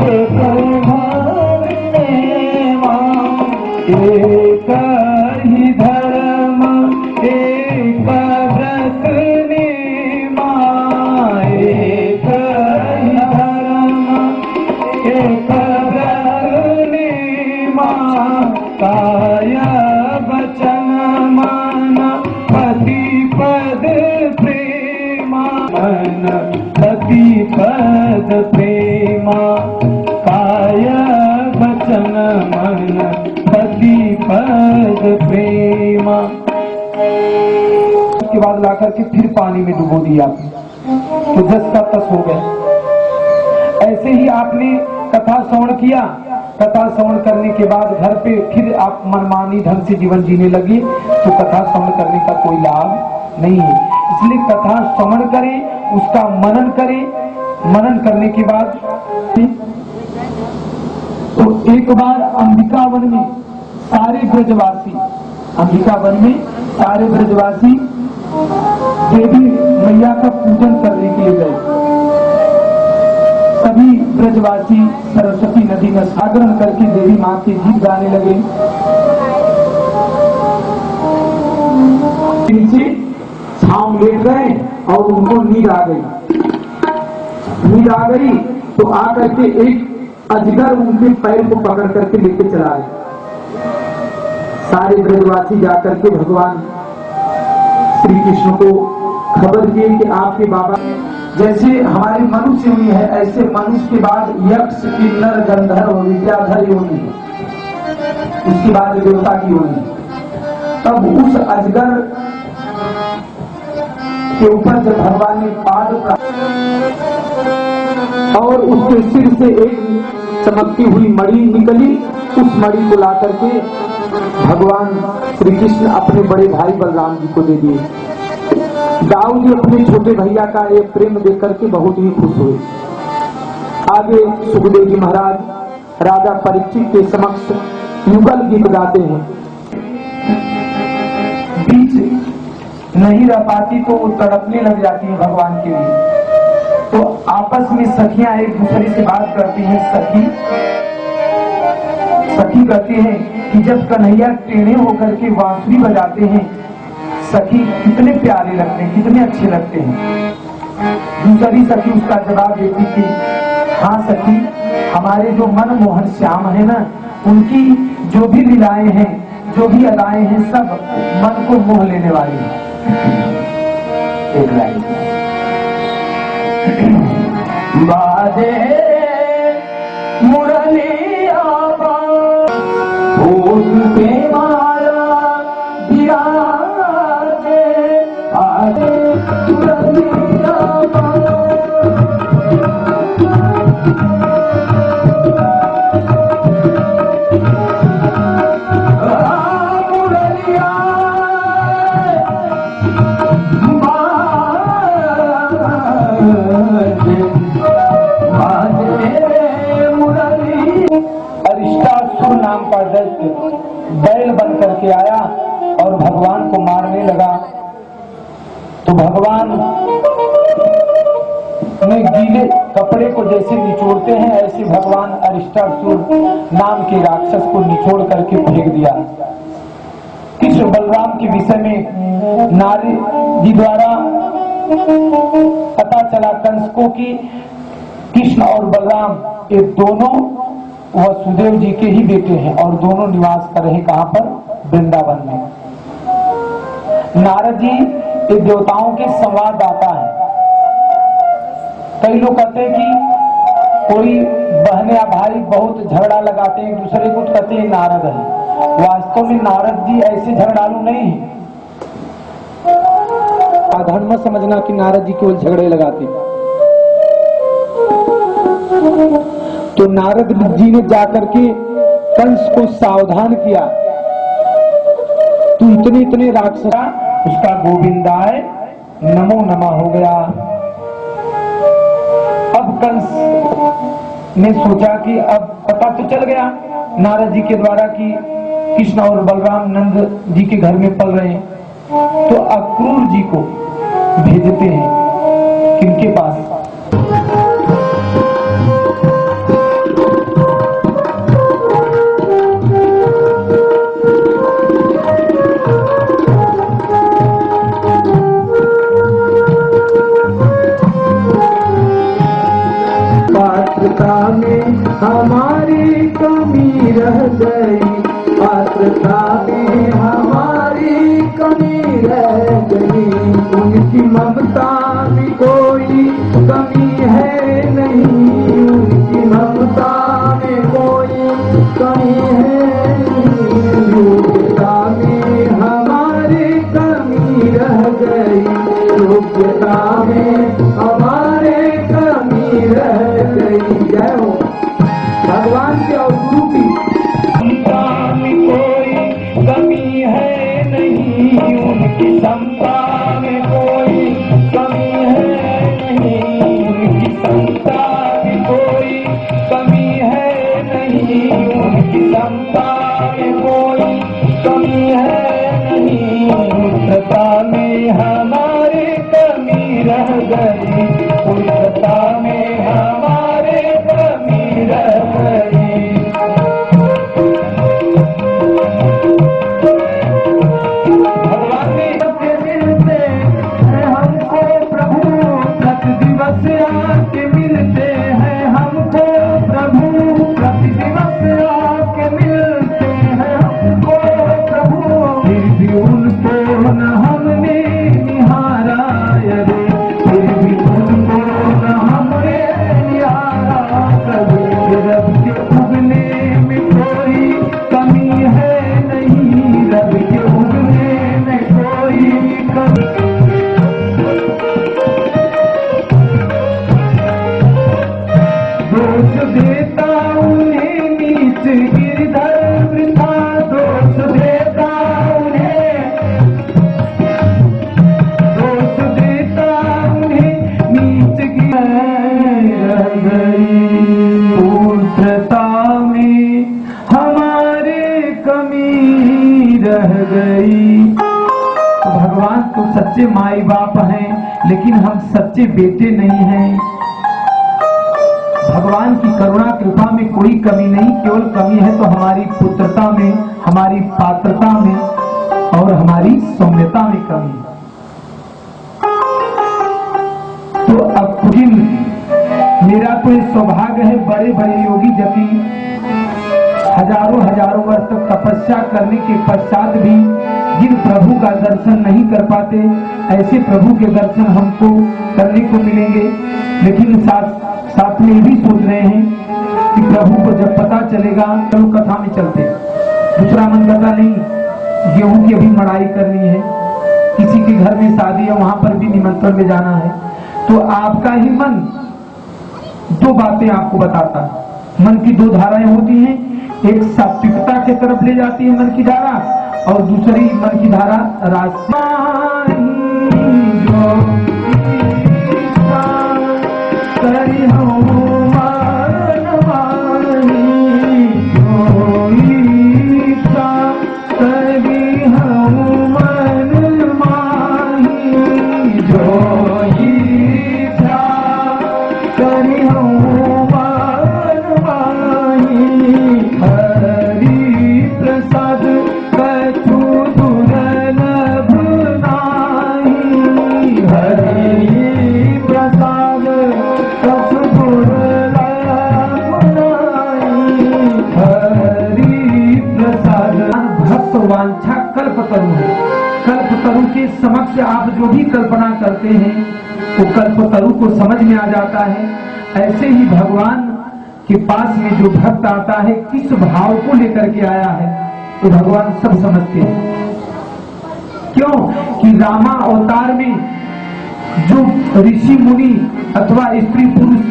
एक ही धर्म एक व्रत नेमा, एक ही धर्म एक व्रत नेमा, काय वचन मन पति पद प्रेमा, मन पति पद प्रेमा, काय वचन मन पति पद प्रेमा। उसके बाद लाकर के फिर पानी में डुबो दिया तो जस का तस हो गया। ऐसे ही आपने कथा श्रवण किया। कथा श्रवण करने के बाद घर पे फिर आप मनमानी ढंग से जीवन जीने लगे तो कथा श्रवण करने का कोई लाभ नहीं है। इसलिए कथा श्रवण करें, उसका मनन करें। मनन करने के बाद तो एक बार अंबिका वन में सारे ब्रजवासी, अंबिका वन में सारे ब्रजवासी देवी मैया का पूजन करने के लिए गए। सभी ब्रजवासी सरस्वती नदी में जागरण करके देवी माँ के गीत गाने लगे। नीचे छांव लेट गए और उनको नींद आ गई। नींद आ गई तो आकर के एक अजगर उनके पैर को पकड़ करके लेके चला गया। सारे ब्रजवासी जाकर के भगवान श्री कृष्ण को खबर दिए कि आपके बाबा, जैसे हमारे मनुष्य हुई है ऐसे मनुष्य के बाद यक्ष किन्नर गंधर्व विद्याधर योनि, उसके बाद देवता की योनि। तब उस अजगर के ऊपर जब भगवान ने पाद और उसके सिर से एक चमकती हुई मणि निकली, उस मणि को ला करके भगवान श्री कृष्ण अपने बड़े भाई बलराम जी को दे दिए। दाऊ जी अपने छोटे भैया का ये प्रेम देख करके बहुत ही खुश हुए। आगे सुखदेव जी महाराज राजा परीक्षित के समक्ष युगल गीत गाते हैं। बीच नहीं रह पाती तो वो तड़पने लग जाती है भगवान के लिए। तो आपस में सखियां एक दूसरे से बात करती हैं। सखी कहती है कि जब कन्हैया टेढ़े होकर के बांसुरी बजाते हैं सखी कितने प्यारे लगते हैं, कितने अच्छे लगते हैं। दूसरी सखी उसका जवाब देती थी, हाँ सखी, हमारे जो मनमोहन श्याम है ना, उनकी जो भी लीलाएं हैं, जो भी अदाएं हैं, सब मन को मोह लेने वाली है। एक लाइन बाजे मुरलिया फूल पे माला विराजे, आजे मुरलिया अरिष्टासुर नाम का दैत्य बैल बन करके आया और भगवान को मारने लगा। तो भगवान ने गीले कपड़े को जैसे निचोड़ते हैं ऐसे भगवान अरिष्टासुर नाम के राक्षस को निचोड़ करके फेंक दिया। कृष्ण बलराम के विषय में नारी जी द्वारा पता चला कंस को कि कृष्ण और बलराम ये दोनों वसुदेव जी के ही बेटे हैं और दोनों निवास कर रहे कहां पर? वृंदावन में। नारद जी ये देवताओं के संवाददाता है। कई लोग कहते हैं कि कोई बहन या भाई बहुत झगड़ा लगाते हैं दूसरे को, कहते हैं नारद है। वास्तव में नारद जी ऐसे झगड़ालू नहीं है। साधारण मत समझना कि नारद जी केवल झगड़े लगाते। तो नारद जी ने जाकर के कंस को सावधान किया, तू इतने इतने राक्षसा, उसका गोविंदाय नमो नमः हो गया। अब कंस ने सोचा कि अब पता तो चल गया नारद जी के द्वारा कि कृष्ण और बलराम नंद जी के घर में पल रहे हैं, तो अक्रूर जी को भेजते हैं किनके पास? में हमारी कमी रह गई, पात्रता में हमारी कमी रह गई। उनकी ममता में कोई कमी है नहीं, उनकी ममता में कोई कमी है नहीं। योग्यता में हमारी कमी रह गई, योग्यता में हमारे कमी रह गई। जय हो भगवान के और गुरु की। क्षमता में कोई कमी है नहीं, उनकी क्षमता में कोई कमी है नहीं, उनकी क्षमता में कोई कमी है नहीं, उनकी क्षमता में कोई कमी है नहीं। पुत्रता में हमारे कमी रह गई, पुत्रता में हमारे कमी रह गई। भगवान ने सबके मिलते हैं हमको प्रभु, प्रति दिवस आके मिलते हैं हमको प्रभु, प्रति दिवस आके मिलते हैं हमको प्रभु। फिर भी उनको न हमने निहारा रे, फिर भी उनको न हमने निहारा कभी। रब के उगने में कोई कमी है नहीं, रब के उगने में कोई कमी। दोष देता उन्हें नीच गिरधर वृथा, दोष देता उन्हें, दोष देता उन्हें नीच गिरधर गई। पुत्रता में हमारे कमी रह गई। भगवान तो सच्चे माई बाप हैं, लेकिन हम सच्चे बेटे नहीं हैं। भगवान की करुणा कृपा में कोई कमी नहीं, केवल कमी है तो हमारी पुत्रता में, हमारी पात्रता में और हमारी सौम्यता में कमी। तो अब जिन मेरा तो ये सौभाग्य है, बड़े बड़े योगी जति हजारों वर्ष तक तपस्या करने के पश्चात भी जिन प्रभु का दर्शन नहीं कर पाते, ऐसे प्रभु के दर्शन हमको करने को मिलेंगे। लेकिन साथ में भी सोच रहे हैं कि प्रभु को जब पता चलेगा, चलो कथा में चलते, दूसरा मन करता नहीं, गेहूं की अभी मड़ाई करनी है, किसी के घर में शादी है, वहां पर भी निमंत्रण में जाना है। तो आपका ही मन दो बातें आपको बताता है। मन की दो धाराएं होती हैं, एक सात्विकता के तरफ ले जाती है मन की धारा, और दूसरी मन की धारा राजसी वांछा कल्पतरु है। कल्पतरु के समक्ष आप जो भी कल्पना करते हैं वो कल्पतरु को समझ में आ जाता है। ऐसे ही भगवान के पास में जो भक्त आता है, किस भाव को लेकर के आया है, तो भगवान सब समझते हैं। क्यों कि रामा अवतार में जो ऋषि मुनि अथवा स्त्री पुरुष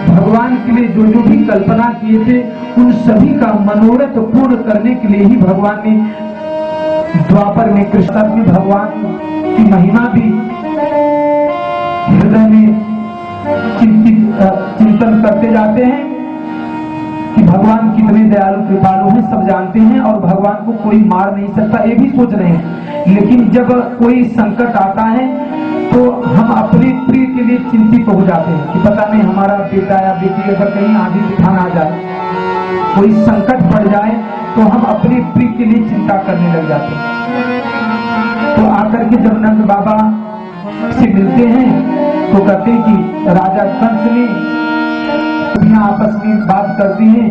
भगवान के लिए जो जो भी कल्पना किए थे, उन सभी का मनोरथ पूर्ण करने के लिए ही भगवान ने द्वापर में, कृष्ण में भगवान की महिमा भी हृदय में चिंतन करते जाते हैं कि भगवान कितने दयालु कृपालु हैं, सब जानते हैं और भगवान को कोई मार नहीं सकता, ये भी सोच रहे हैं। लेकिन जब कोई संकट आता है तो हम अपने प्रिय के लिए चिंतित हो जाते हैं कि पता नहीं हमारा बेटा या बेटी अगर कहीं आधी तूफान आ जाए, कोई संकट पड़ जाए, तो हम अपने प्रिय के लिए चिंता करने लग जाते हैं। तो आकर के जब नंद बाबा से मिलते हैं तो कहते हैं कि राजा कंस ने आपस में बात करती हैं,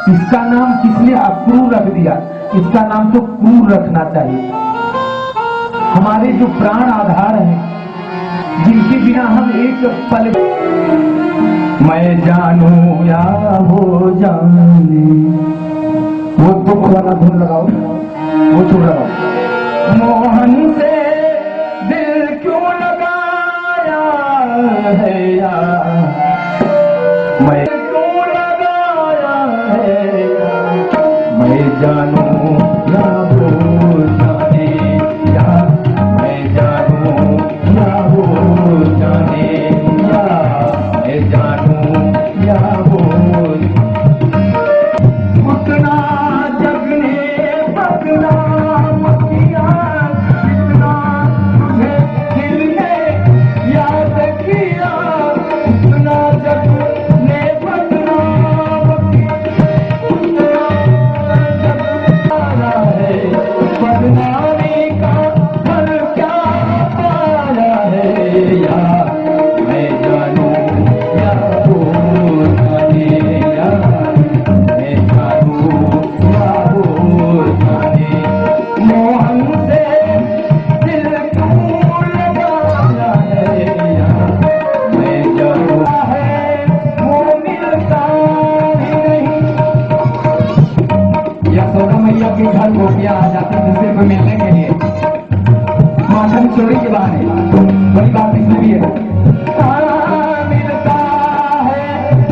इसका नाम किसने अक्रूर रख दिया, इसका नाम तो क्रूर रखना चाहिए। हमारे जो प्राण आधार हैं, जिनके बिना हम एक पल, मैं जानू या हो जाने, वो दुख वाला धुन लगाओ, वो छुड़ लगाओ। मोहन से दिल क्यों लगाया है यार, मैं क्यों लगाया है यार, मैं जानू या हो जाने, या मैं जानू या हो जाने, या मैं जानू या हो, उतना जगने पकना मतिया, इतना तुझे दिल ने याद किया, उतना जगने पकना मतिया, उतना जगना है, बदनामी का फल क्या पाया है, या मैं जानू या हो जाने, या मैं जानू या हो जाने, मोहन से दिल क्यों लगाया है, या मैं जानू है वो मिलता ही नहीं। यशोदा मैया के घर गोपियां आ जाती दूसरे को मिलने के लिए, माखन चोरी के बहाने, बड़ी बात इसमें भी है। मिलता है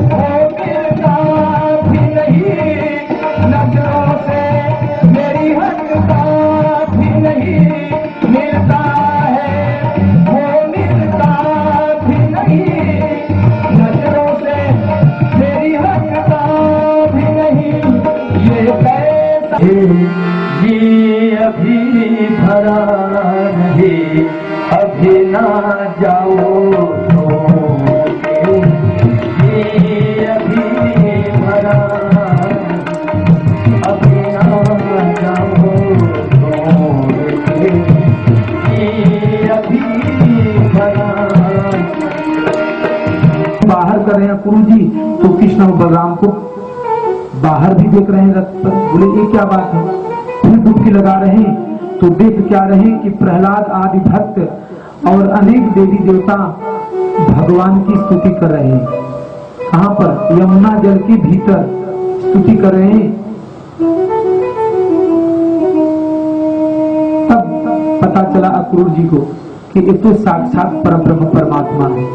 वो मिलता भी नहीं, नजरों से मेरी हटता भी नहीं, मिलता है वो मिलता भी नहीं, नजरों से मेरी हटता भी नहीं, ये कैसा ये अभी भरा नहीं, अभी ना जाओ ये अभी भरा, अभी ना जाओ ये अभी भरा। बाहर कर रहे हैं गुरु जी, तो कृष्ण और बलराम को बाहर भी देख रहे हैं रथ पर, बोले ये क्या बात है, फिर डुबकी लगा रहे हैं तो देख क्या रहे कि प्रहलाद आदि भक्त और अनेक देवी देवता भगवान की स्तुति कर रहे हैं। कहां पर, यमुना जल के भीतर स्तुति कर रहे हैं। तब पता चला अक्रूर जी को कि ये तो साक्षात परब्रह्म परमात्मा है,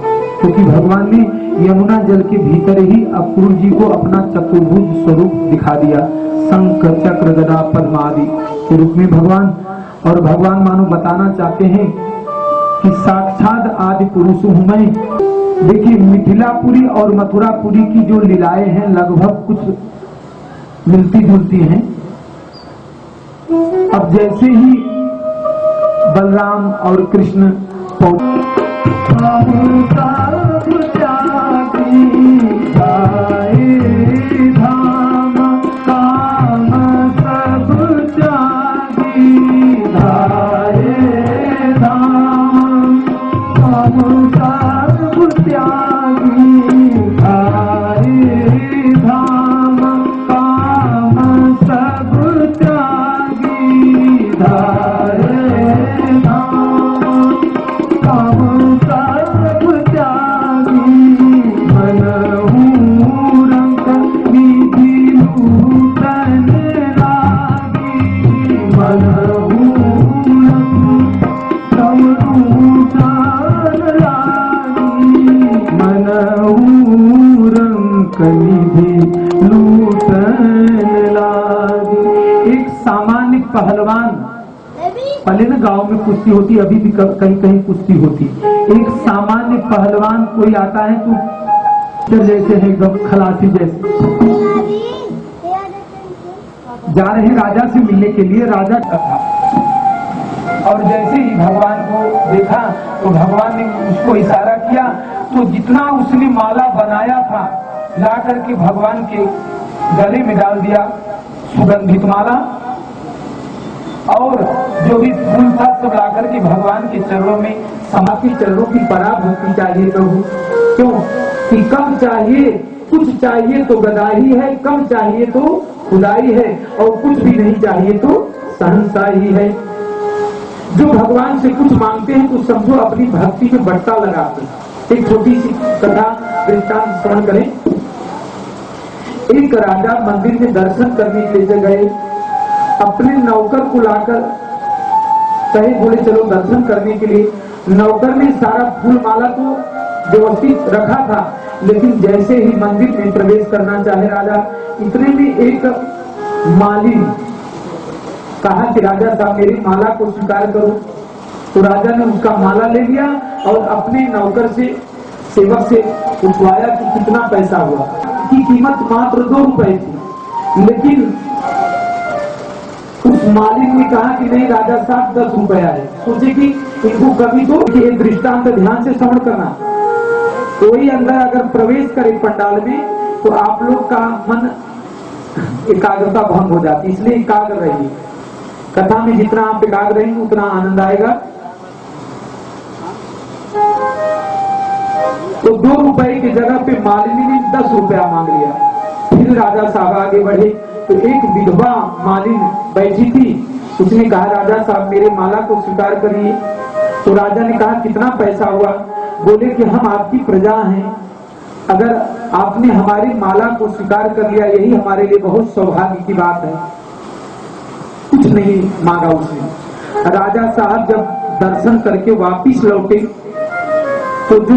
क्योंकि भगवान ने यमुना जल के भीतर ही अक्रूर जी को अपना चतुर्भुज स्वरूप दिखा दिया, शंख चक्र गदा पद्म आदि के रूप में भगवान। और भगवान मानो बताना चाहते हैं कि साक्षात आदि पुरुष हूं मैं। देखिए मिथिलापुरी और मथुरापुरी की जो लीलाएं हैं लगभग कुछ मिलती जुलती हैं। अब जैसे ही बलराम और कृष्ण एक सामान्य पहलवान, पहले ना गांव में कुश्ती होती, अभी भी कहीं कहीं कुश्ती होती। एक सामान्य पहलवान कोई आता है तो जैसे है एकदम खलासी जैसे, जा रहे हैं राजा से मिलने के लिए, राजा था। और जैसे ही भगवान को देखा तो भगवान ने उसको इशारा किया, तो जितना उसने माला बनाया था ला करके भगवान के गले में डाल दिया सुगंधित माला, और जो भी फूल था सब ला करके भगवान के चरणों में समापी। चरणों की पराभूति चाहिए प्रभु, क्यों टीका चाहिए कुछ चाहिए तो गदाही है, कम चाहिए तो खुदाई है, और कुछ भी नहीं चाहिए तो सहनशाही है। जो भगवान से कुछ मांगते हैं तो समझो अपनी भक्ति में बट्टा लगाते हैं। एक छोटी सी कथा दृष्टांत श्रवण करें। एक राजा मंदिर में दर्शन करने के लिए गए, अपने नौकर को लाकर कहे, बोले चलो दर्शन करने के लिए। नौकर ने सारा फूल माला को व्यवस्थित रखा था, लेकिन जैसे ही मंदिर में प्रवेश करना चाहे राजा, इतने में एक मालिन कहा कि राजा साहब मेरी माला को स्वीकार करो। तो राजा ने उसका माला ले लिया और अपने नौकर से, सेवक से पूछवाया कि कितना पैसा हुआ। की कीमत मात्र 2 रुपए थी, लेकिन उस मालिक ने कहा कि नहीं राजा साहब 10 रुपया है। सोचे कि इनको कभी तो ये दृष्टांत ध्यान से श्रवण करना। कोई अंदर अगर प्रवेश करे पंडाल में तो आप लोग का मन एकाग्रता भंग हो जाती, इसलिए एकाग्र रहिए। कथा में जितना आप एकाग्र रहेंगे उतना आनंद आएगा। तो 2 रुपए की जगह पे मालिनी ने 10 रुपया मांग लिया। फिर राजा साहब आगे बढ़े तो एक विधवा मालिन बैठी थी, उसने कहा राजा साहब मेरे माला को स्वीकार करिए। तो राजा ने कहा कितना पैसा हुआ? बोले कि हम आपकी प्रजा हैं, अगर आपने हमारी माला को स्वीकार कर लिया यही हमारे लिए बहुत सौभाग्य की बात है। कुछ नहीं मांगा उसने। राजा साहब जब दर्शन करके वापिस लौटे तो जो